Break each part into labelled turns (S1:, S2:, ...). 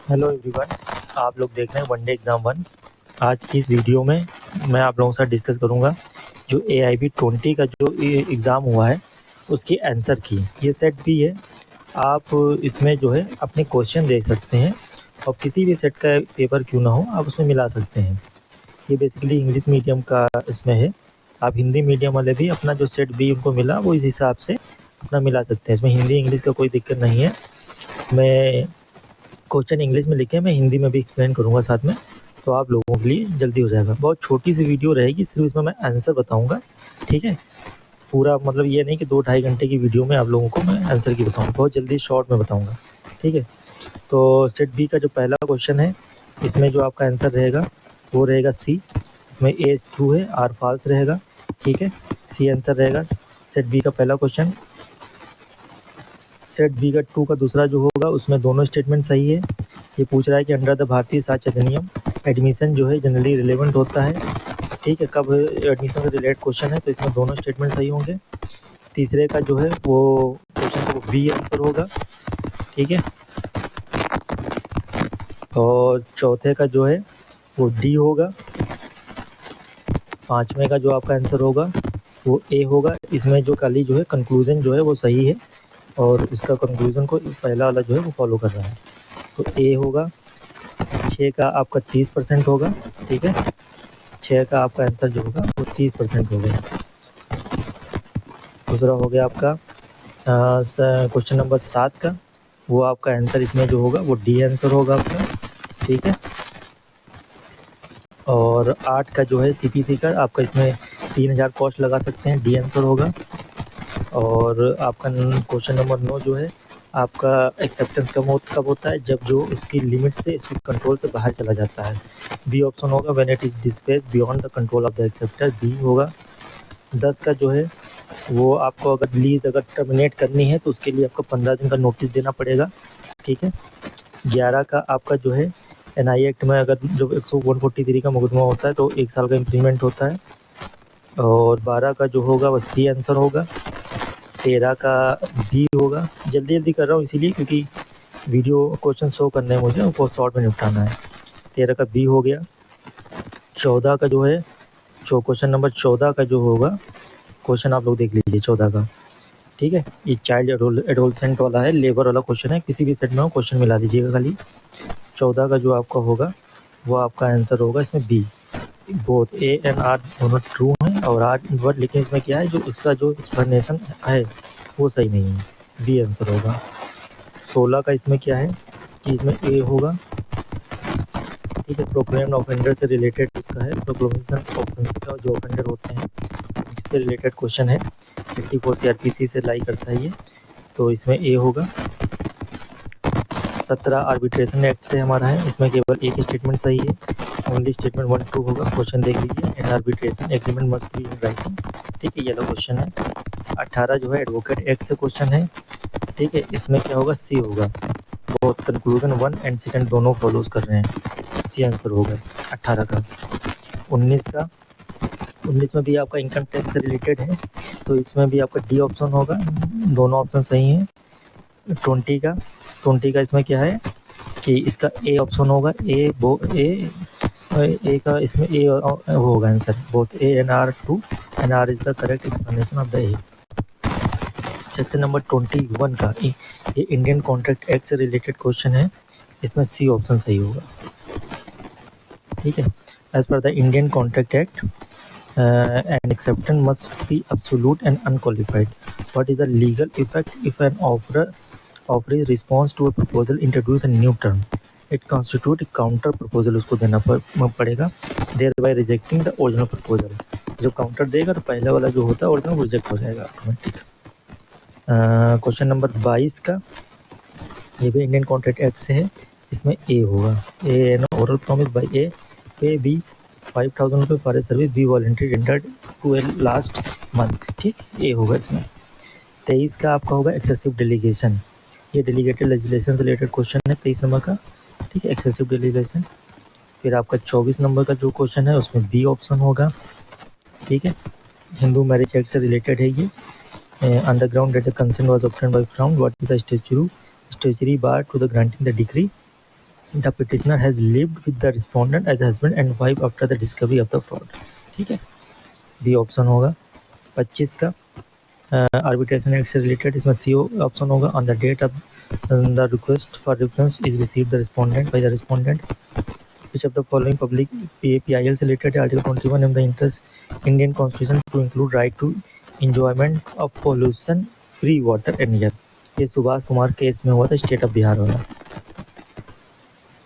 S1: Hello everyone, आप लोग देख रहे हैं वनडे एग्ज़ाम 1। आज की इस वीडियो में मैं आप लोगों के साथ डिस्कस करूंगा जो AIB 20 का जो एग्ज़ाम हुआ है उसकी आंसर की। ये सेट भी है, आप इसमें जो है अपने क्वेश्चन देख सकते हैं और किसी भी सेट का पेपर क्यों ना हो आप उसमें मिला सकते हैं। ये बेसिकली इंग्लिश मीडियम का इसमें है, आप हिंदी मीडियम वाले भी अपना जो सेट बी उनको मिला वो इस हिसाब से अपना मिला सकते हैं। इसमें हिंदी इंग्लिश का कोई दिक्कत नहीं है। मैं क्वेश्चन इंग्लिश में लिखे, मैं हिंदी में भी एक्सप्लेन करूँगा साथ में, तो आप लोगों के लिए जल्दी हो जाएगा। बहुत छोटी सी वीडियो रहेगी, सिर्फ इसमें मैं आंसर बताऊँगा, ठीक है। पूरा मतलब ये नहीं कि 2-2.5 घंटे की वीडियो में आप लोगों को मैं आंसर की बताऊँगा, बहुत जल्दी शॉर्ट में बताऊँगा, ठीक है। तो सेट बी का जो पहला क्वेश्चन है, इसमें जो आपका आंसर रहेगा वो रहेगा सी। इसमें ए ट्रू है, आर फॉल्स रहेगा, ठीक है। सी आंसर रहेगा सेट बी का पहला क्वेश्चन। सेट बी का 2 का दूसरा जो होगा उसमें दोनों स्टेटमेंट सही है। ये पूछ रहा है कि अंडर द भारतीय साक्ष्य अधिनियम एडमिशन जो है जनरली रिलेवेंट होता है, ठीक है। कब एडमिशन से रिलेटेड क्वेश्चन है तो इसमें दोनों स्टेटमेंट सही होंगे। तीसरे का जो है वो क्वेश्चन का बी आंसर होगा, ठीक है। और चौथे का जो है वो डी होगा। पाँचवें का जो आपका आंसर होगा वो ए होगा। इसमें जो खाली जो है कंक्लूजन जो है वो सही है और इसका कंक्लूजन को पहला वाला जो है वो फॉलो कर रहा है, तो ए होगा। 6 का आपका 30% होगा, ठीक है। 6 का आपका आंसर जो होगा वो 30% होगा। दूसरा हो गया आपका क्वेश्चन नंबर 7 का, वो आपका आंसर इसमें जो होगा वो डी आंसर होगा आपका, ठीक है। और 8 का जो है CPC का आपका इसमें 3000 कॉस्ट लगा सकते हैं, डी आंसर होगा। और आपका क्वेश्चन नंबर 9 जो है आपका एक्सेप्टेंस कब होता है, जब जो उसकी लिमिट से उसकी कंट्रोल से बाहर चला जाता है, बी ऑप्शन होगा। When it is displayed beyond the control of the acceptor, B होगा। 10 का जो है वो आपको अगर लीज अगर टर्मिनेट करनी है तो उसके लिए आपको 15 दिन का नोटिस देना पड़ेगा, ठीक है। 11 का आपका जो है NI एक्ट में अगर जो 143 का मुकदमा होता है तो 1 साल का इम्प्लीमेंट होता है। और 12 का जो होगा वो सी आंसर होगा। 13 का डी होगा। जल्दी जल्दी कर रहा हूँ इसीलिए क्योंकि वीडियो क्वेश्चन शो करने हैं मुझे, वो शॉर्ट में निपटाना है। 13 का बी हो गया। 14 का जो है क्वेश्चन नंबर 14 का जो होगा क्वेश्चन आप लोग देख लीजिए 14 का, ठीक है। ये चाइल्ड एडोलसेंट वाला है, लेबर वाला क्वेश्चन है, किसी भी सेट में हो क्वेश्चन मिला दीजिएगा खाली। 14 का जो आपका होगा वो आपका आंसर होगा इसमें B. Both A and R दोनों ट्रू हैं और आर वर्ड, लेकिन इसमें क्या है जो इसका जो एक्सप्लेनेशन है वो सही नहीं है, बी आंसर होगा। 16 का इसमें क्या है कि इसमें ए होगा, ठीक है। प्रोक्लेम्ड ऑफेंडर से रिलेटेड उसका है, प्रोक्लेमेशन ऑफेंस का जो ऑफेंडर होते हैं इससे रिलेटेड क्वेश्चन है। 54 CRPC से लाई करता है ये, तो इसमें ए होगा। 17 आर्बिट्रेशन एक्ट से हमारा है, इसमें केवल एक स्टेटमेंट सही है, ओनली स्टेटमेंट 1 2 होगा। क्वेश्चन देख लीजिए, and arbitration agreement must be in writing, ठीक है, ये वाला क्वेश्चन है। 18 जो है एडवोकेट एक्ट से क्वेश्चन है, ठीक है। इसमें क्या होगा, सी होगा। बहुत कंक्लूजन 1 एंड सेकंड दोनों फॉलोज कर रहे हैं, सी आंसर होगा 18 का। 19 में भी आपका इनकम टैक्स से रिलेटेड है, तो इसमें भी आपका डी ऑप्शन होगा, दोनों ऑप्शन सही हैं। 20 का इसमें क्या है कि इसका ए ऑप्शन होगा, ए का इसमें ए होगा answer. Both A and R true and R is the correct explanation of the A. Section number 21 का ये इंडियन कॉन्ट्रैक्ट एक्ट से रिलेटेड क्वेश्चन है, इसमें सी ऑप्शन सही होगा, ठीक है। As per the Indian contract act an acceptance must be absolute and unqualified. What is the legal effect if an offer is response to a proposal introduce a new term? It constitute a counter proposal, उसको देना पड़ेगा, thereby rejecting the original proposal. जब counter देगा तो पहला वाला जो होता है ओरिजिनल रिजेक्ट हो जाएगा ऑटोमेटिक। क्वेश्चन नंबर 22 का ये भी इंडियन कॉन्ट्रैक्ट एक्ट से है, इसमें ए होगा। A an oral promise by A pay B 5000 रुपये for a service B voluntary rendered to A last month, ठीक, ये होगा इसमें। 23 का आपका होगा एक्सेसिव डेलीगेशन, ये डेलीगेटेड लेजिस्लेशन से रिलेटेड क्वेश्चन है 23 नंबर का, ठीक है, एक्सेसिव डेलीगेशन। फिर आपका 24 नंबर का जो क्वेश्चन है उसमें बी ऑप्शन होगा, ठीक है। हिंदू मैरिज एक्ट से रिलेटेड है ये। On the ground that the consent was obtained by fraud, what is the statutory bar to the granting the decree, the petitioner has lived with the respondent as husband and wife after the discovery of the fraud. ठीक है, B option होगा। 25 का arbitration act से related, इसमें C option होगा। On the date of the request for reference is received the respondent by the respondent. Which of the following public PIL से related Article 21 of the Indian Constitution to include right to enjoyment of pollution free water and air। ये Subhash Kumar case में हुआ था, state of Bihar वाला।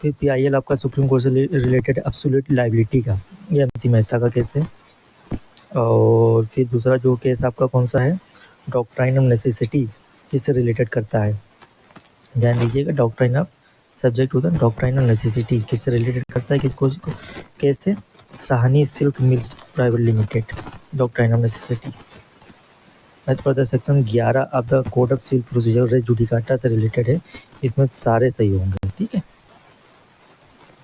S1: फिर PIL आपका supreme court से related absolute liability का, ये MC मेहता का केस है। और फिर दूसरा जो केस आपका कौन सा है, डॉक्ट्राइन ऑफ नेसेसिटी, इससे रिलेटेड करता है। ध्यान दीजिएगा, डॉक्ट्राइन ऑफ सब्जेक्ट होता है डॉक्ट्राइन ऑफ नेसेसिटी, किससे रिलेटेड करता है, किसको केस से, Sahni silk mills private limited, doctrine of necessity. As per the section 11 of the code of civil procedure res judicata से रिलेटेड है, इसमें सारे सही होंगे। ठीक है,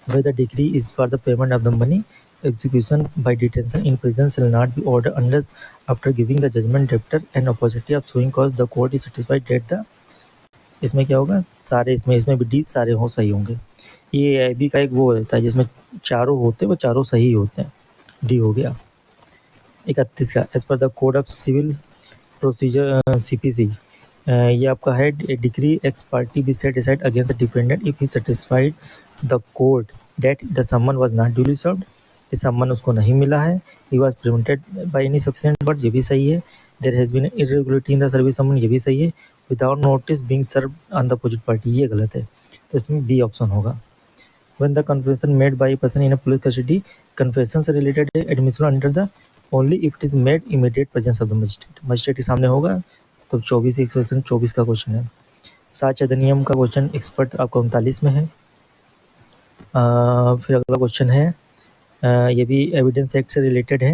S1: where the decree is for the payment of the money execution by detention in prison shall not be ordered unless after giving the judgment debtor an opportunity of showing cause the court is satisfied that the, इसमें क्या होगा, सारे इसमें भी D सारे हो सही होंगे। ये AIB का एक वो होता है जिसमें चारों होते हैं, वो चारों सही होते हैं, डी हो गया। 31 का as per the code of civil procedure CPC, ये आपका है, decree ex parte be set aside against the defendant if he satisfied the court that the summon was not duly served, ये सम्मन उसको नहीं मिला है। He was prevented by any sufficient word, ये भी सही है। There has been irregularity in the service summon, ये भी सही है। Without notice being served on the opposite party, ये गलत है, तो इसमें बी ऑप्शन होगा। When the confession made by person in a police custody, confession से रिलेटेड है, admission under the only if it is made immediate presence of the magistrate, magistrate के सामने होगा। तो 24 सेक्शन 24 का क्वेश्चन है। साक्ष्य अधिनियम का क्वेश्चन एक्सपर्ट आपका 39 में है। फिर अगला क्वेश्चन है, ये भी एविडेंस एक्ट से रिलेटेड है।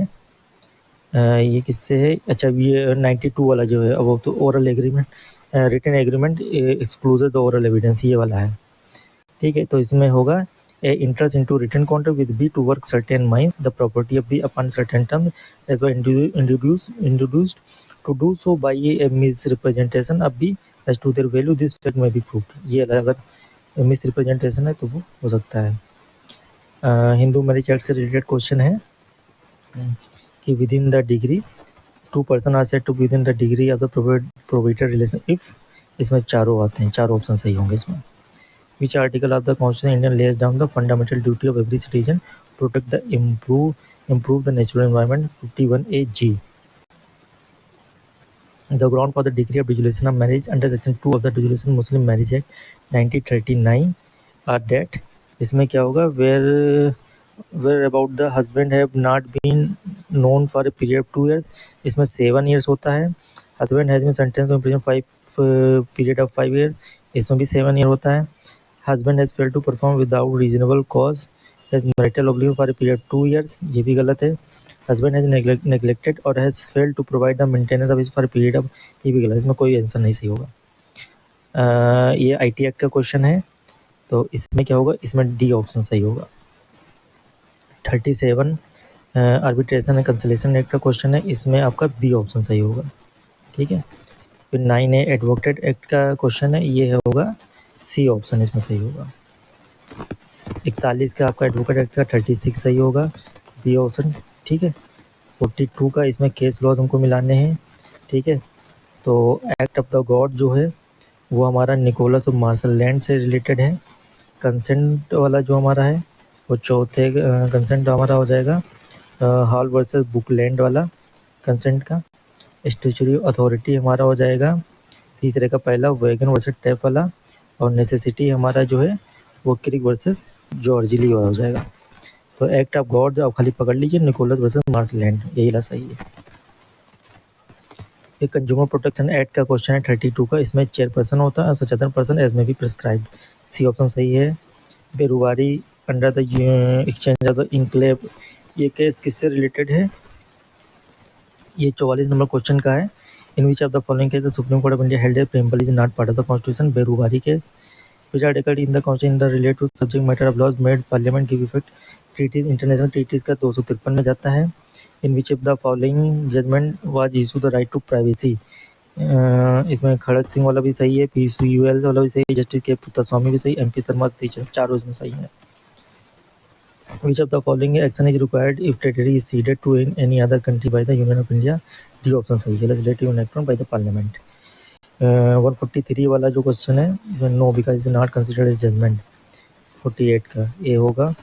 S1: ये किससे है, अच्छा ये 92 वाला जो है, वो तो oral agreement, written agreement excluded the oral evidence, ये वाला है। ठीक है, तो इसमें होगा A interest into written contract with B to work certain mines the property of B upon certain term as was introduced to do so by a misrepresentation of B as to their value, this fact में B proved. ये अगर miss representation है तो वो हो सकता है। Hindu marriage act से रिलेटेड क्वेश्चन है कि within the degree two person are said to within the degree of the provided relation if, इसमें चारों आते हैं, चारों ऑप्शन सही होंगे इसमें। Which article of the constitution Indian lays down the fundamental duty of every citizen protect the improve the natural environment, 51AG। The ground for the degree of dissolution of marriage under section 2 of the Dissolution Muslim Marriage Act 1939 are that, इसमें क्या होगा, where about the husband have not been known for a period of 2 years, इसमें 7 years होता है। husband has been sentenced to imprisonment period of 5 years, इसमें भी 7 year होता है। husband has failed to perform without reasonable cause has marital obligation for a period of 2 years, ये भी गलत है। husband has neglected or has failed to provide the maintenance of his for a period of, ये भी गलत है, इसमें कोई आंसर नहीं सही होगा। ये IT एक्ट का क्वेश्चन है, तो इसमें क्या होगा, इसमें डी ऑप्शन सही होगा। 37 आर्बिट्रेशन एंड कंसलेशन एक्ट का क्वेश्चन है, इसमें आपका बी ऑप्शन सही होगा। ठीक है, फिर 9A एडवोकेट एक्ट का क्वेश्चन है, ये होगा सी ऑप्शन, इसमें सही होगा। 41 का आपका एडवोकेट एक्ट का 36 सही होगा, बी ऑप्शन। ठीक है, 42 का इसमें केस लॉज हमको मिलाने हैं। ठीक है, तो एक्ट ऑफ द गॉड जो है वो हमारा निकोलस ऑफ मार्शल लैंड से रिलेटेड है। कंसेंट वाला जो हमारा है वो चौथे कंसेंट हमारा हो जाएगा हॉल वर्सेस बुकलैंड वाला कंसेंट का। स्टैट्यूटरी अथॉरिटी हमारा हो जाएगा तीसरे का पहला वैगन वर्सेस टैप वाला, और नेसेसिटी हमारा जो है वो क्रिक वर्सेस जॉर्जिली वाला हो जाएगा। तो एक्ट ऑफ गॉड आप खाली पकड़ लीजिए, निकोलस वर्सेस मार्शल लैंड, यही ला सही है। ये कंज्यूमर प्रोटेक्शन एक्ट का क्वेश्चन है 32 का, इसमें चेयरपर्सन होता है, सचेतन पर्सन एज में भी प्रिस्क्राइब्ड, सी ऑप्शन सही है। Berubari under the exchange of the enclave, ये केस किससे रिलेटेड है, ये 44 नंबर क्वेश्चन का है। In which of the following case the supreme court of India held that preamble is not part of the constitution, Berubari case. Which article in the constitution the relate to subject matter of laws made parliament give effect, treaties international treaties का 253 में जाता है। In which of the following judgment was issue the right to privacy, इसमें खड़क सिंह वाला भी सही है, PCUL वाला भी सही है, जस्टिस के पुत्तस्वामी भी सही, MP शर्मा चारों इसमें सही है। Which of the following action is required if territory is ceded to any other country by the Union of India? D option सही है, legislative enactment by the parliament. 143 वाला जो क्वेश्चन है, no because is not considered as judgment. 48 का ए होगा।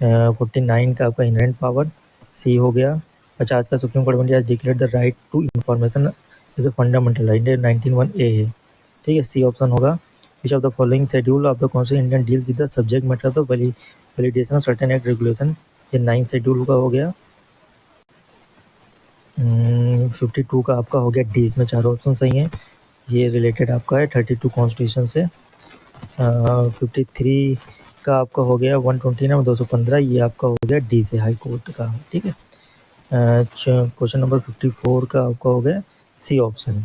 S1: 49 का आपका inherent power सी हो गया। 50 का supreme court of India declare the right to information is a fundamental right, 19(1)(a) है, ठीक है, सी ऑप्शन होगा। Which of the following schedule of the constitution Indian deal with the subject matter of the validation of certain act regulation, ये 9th schedule का हो गया। 52 का आपका हो गया डी, इसमें चारों ऑप्शन सही हैं, ये रिलेटेड आपका है 32 कॉन्स्टिट्यूशन से। 53 का आपका हो गया 129 215, ये आपका हो गया डी से, हाई कोर्ट का, ठीक है। क्वेश्चन नंबर 54 का आपका हो गया सी ऑप्शन,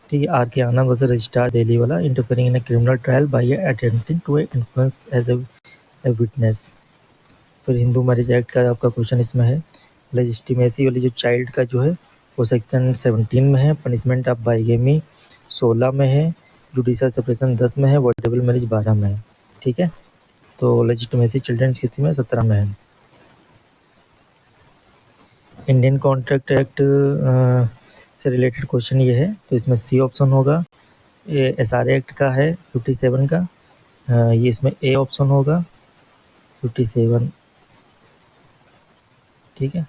S1: ठीक है। आर के आनंद वर्सेस रजिस्ट्रार दिल्ली वाला, interfering in a criminal trial by attempting to influence as a witness. फिर हिंदू मैरिज एक्ट का आपका क्वेश्चन इसमें है, लेजिस्टिमेसी वाली जो चाइल्ड का जो है वो सेक्शन 17 में है, पनिशमेंट ऑफ बाइगेमी 16 में है, जुडिशल सेपरेशन 10 में है, वॉइडेबल मैरिज 12 में है, ठीक है। तो लेजिस्टिमेसी चिल्ड्रंस कितनी में, 17 में है। इंडियन कॉन्ट्रैक्ट एक्ट से रिलेटेड क्वेश्चन ये है, तो इसमें सी ऑप्शन होगा। SR एक्ट का है 57 का, ये इसमें ए ऑप्शन होगा 57, ठीक है।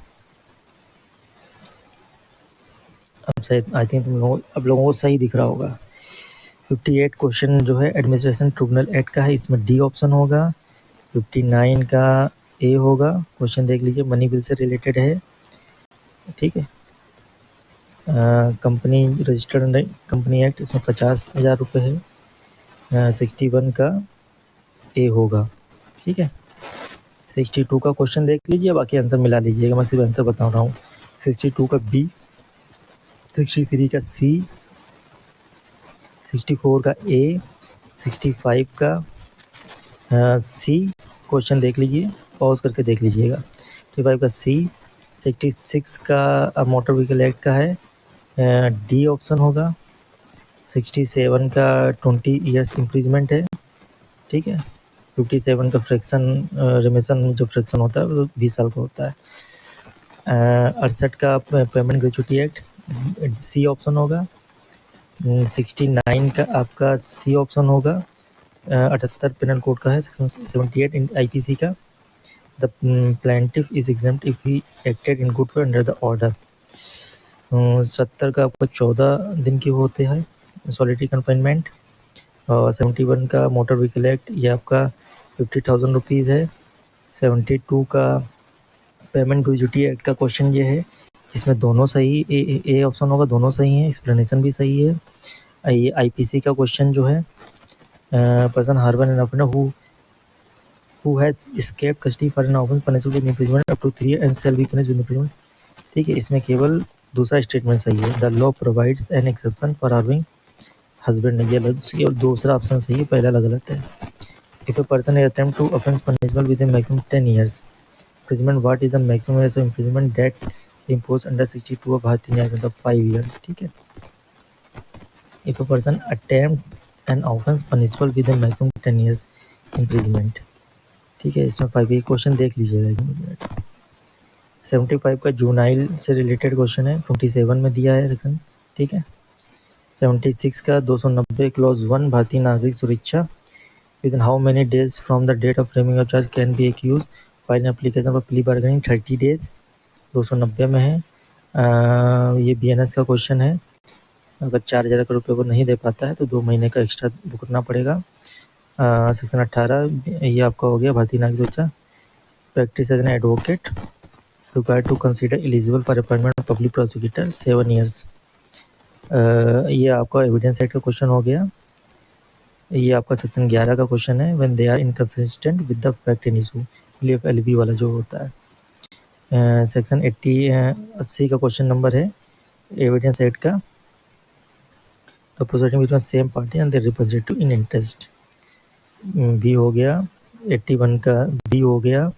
S1: अब शायद आई थिंक अब लोगों को सही दिख रहा होगा। 58 क्वेश्चन जो है एडमिनिस्ट्रेशन ट्रिब्यूनल एक्ट का है, इसमें डी ऑप्शन होगा। 59 का ए होगा, क्वेश्चन देख लीजिए, मनी बिल से रिलेटेड है, ठीक है। कंपनी रजिस्टर्ड कंपनी एक्ट, इसमें 50,000 रुपये है। 61 का ए होगा, ठीक है। 62 का क्वेश्चन देख लीजिए, बाकी आंसर मिला लीजिएगा, मैं सिर्फ आंसर बता रहा हूँ। 62 का बी, 63 का सी, 64 का ए, 65 का सी, क्वेश्चन देख लीजिए, पॉज करके देख लीजिएगा। 65 का सी, 66 का मोटर व्हीकल एक्ट का है, डी ऑप्शन होगा। 67 का 20 ईयर्स इम्प्रीजमेंट है, ठीक है। 57 का फ्रैक्शन रिमिशन, जो फ्रैक्शन होता है वो 20 साल का होता है। 68 का payment gratuity act, C option होगा। 69 का आपका सी ऑप्शन होगा। 78 पेनल कोड का है, सेक्शन 78 IPC का, the plaintiff is exempt if he acted in good faith under the order. 70 का आपका 14 दिन की होते हैं सॉलिटरी कन्फाइनमेंट। और 71 का मोटर व्हीकल एक्ट, ये आपका 50,000 रुपीज़ है। 72 का पेमेंट ग्रेचुटी एक्ट का क्वेश्चन ये है, इसमें दोनों सही, ए ऑप्शन होगा, दोनों सही हैं, एक्सप्लेनेशन भी सही है। ये IPC का क्वेश्चन जो है, person harbour an offender who has escaped custody for an offence punishable with imprisonment up to 3 years and shall be punished with imprisonment, ठीक है। इसमें केवल दूसरा स्टेटमेंट सही है, the law provides an exception for harbouring husband, ये केवल दूसरा ऑप्शन सही है, पहला गलत है। If a person attempt to offense punishable with maximum 10 years imprisonment, what is the maximum years of imprisonment that imposed under 62 of भारतीय न्याय संहिता, 5 years, ठीक है। If a person attempt an offence punishable with maximum 10 years imprisonment, ठीक है। इसमें 5 question देख लीजिएगा। 75 का जुनाइल से रिलेटेड क्वेश्चन है, 27 में दिया है सेक्शन, ठीक है। 76 का 290 clause 1 Bharatiya Nagarik Suraksha, within how many days from the date of framing of charge can be accused file application for plea bargaining, 30 days, 290 में है। ये BNS का क्वेश्चन है, अगर 4,000 रुपये को नहीं दे पाता है तो 2 महीने का एक्स्ट्रा भुगतना पड़ेगा। सेक्शन 18 ये आपका हो गया Bharatiya Nagarik Suraksha, practice as an advocate required to consider eligible for appointment of public prosecutor 7 years। ये आपका एविडेंस एक्ट का क्वेश्चन हो गया। ये आपका सेक्शन 11 का क्वेश्चन है, when they are inconsistent with the fact in issue, LB वाला जो होता है। सेक्शन 80 का क्वेश्चन नंबर है एविडेंस एक्ट का, the proceeding between same party and their representative in interest, B हो गया। 81 का बी हो गया।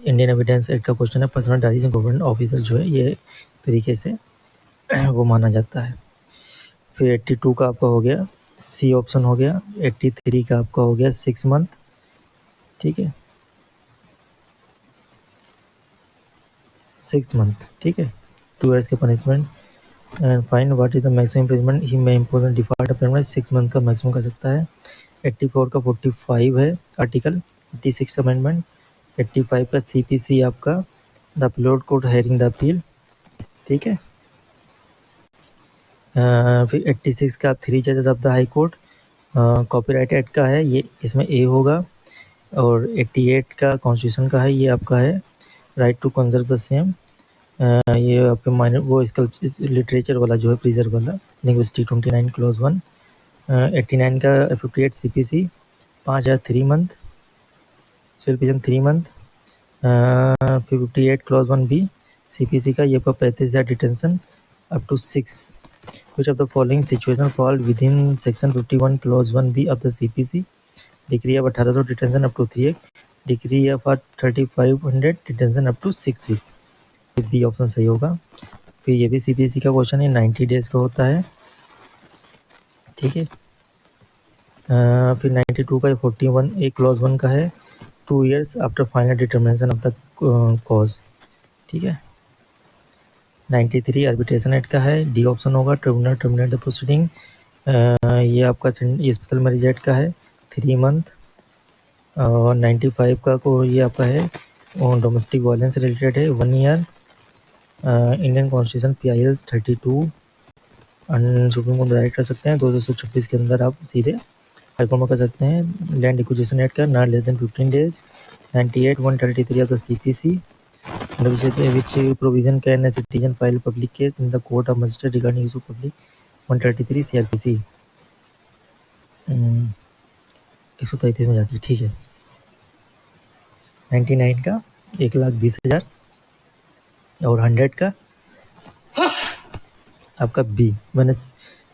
S1: इंडियन एविडेंस एक्ट का क्वेश्चन है, पर्सनल डायरीज गवर्नमेंट ऑफिसर जो है, ये तरीके से वो माना जाता है। फिर 82 का आपका हो गया, सी ऑप्शन हो गया। 83 का आपका हो गया 6 मंथ, ठीक है, 6 मंथ, ठीक है, 2 ईयर्स का punishment. And fine what is the maximum imprisonment he may impose default payment, 6 month का मैक्सिमम कर सकता है। 84 का 45 है आर्टिकल, 86 अमेंडमेंट। 85 का CPC आपका the upload court hearing the appeal, ठीक है। फिर 86 का 3 जजेस of the high court, copyright act का है ये, इसमें ए होगा। और 88 का कॉन्स्टिट्यूशन का है, ये आपका है right to conserve the same. ये आपके माइनर वो इसका लिटरेचर वाला जो है प्रिजर्व वाला, लिंग्विस्टिक 29 क्लोज 1। 89 का 58 CPC 5000 3 month, civil prison 3 month. 58 clause 1B CPC का ये पर 35,000 detention up to 6। Which of the following situation fall within section 51 clause 1B of the CPC? Degree of 1800 detention up to 3 week, degree of 3500 detention up to 6 week। B option सही होगा। फिर ये भी CPC का question है, 90 days का होता है, ठीक है। फिर 92 का 41A क्लॉज 1 का है, 2 years after final determination of the cause, ठीक है। 93 आर्बिट्रेशन एक्ट का है, डी ऑप्शन होगा, ट्रिब्यूनल टर्मिनेट द प्रोसीडिंग। ये आपका ये स्पेशल मैरिज एक्ट का है, 3 मंथ। और 95 का को ये आपका है डोमेस्टिक वायलेंस रिलेटेड है, 1 year. Indian constitution PIL 32 supreme court direct कर सकते हैं, 226 के अंदर आप सीधे हाईकोर्ट में कर सकते हैं। लैंड एक्विजिशन एक्ट का not less than 15 days. 98 133 of the CPC which provision can a citizen file public case in the court of magistrate regarding issue public, 133 CRPC 133 में जाती है, ठीक है। 99 का 1,20,000 और 100 का आपका B when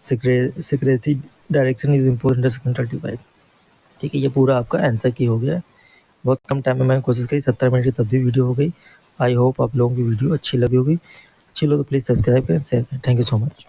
S1: secrecy direction is impose under section 35, ठीक है। ये पूरा आपका आंसर की हो गया। बहुत कम टाइम में मैंने कोशिश करी, 70 मिनट की तब भी वीडियो हो गई। आई होप आप लोगों की वीडियो अच्छी लगी होगी। अच्छी लगे तो प्लीज़ सब्सक्राइब करें, शेयर करें। Thank you so much.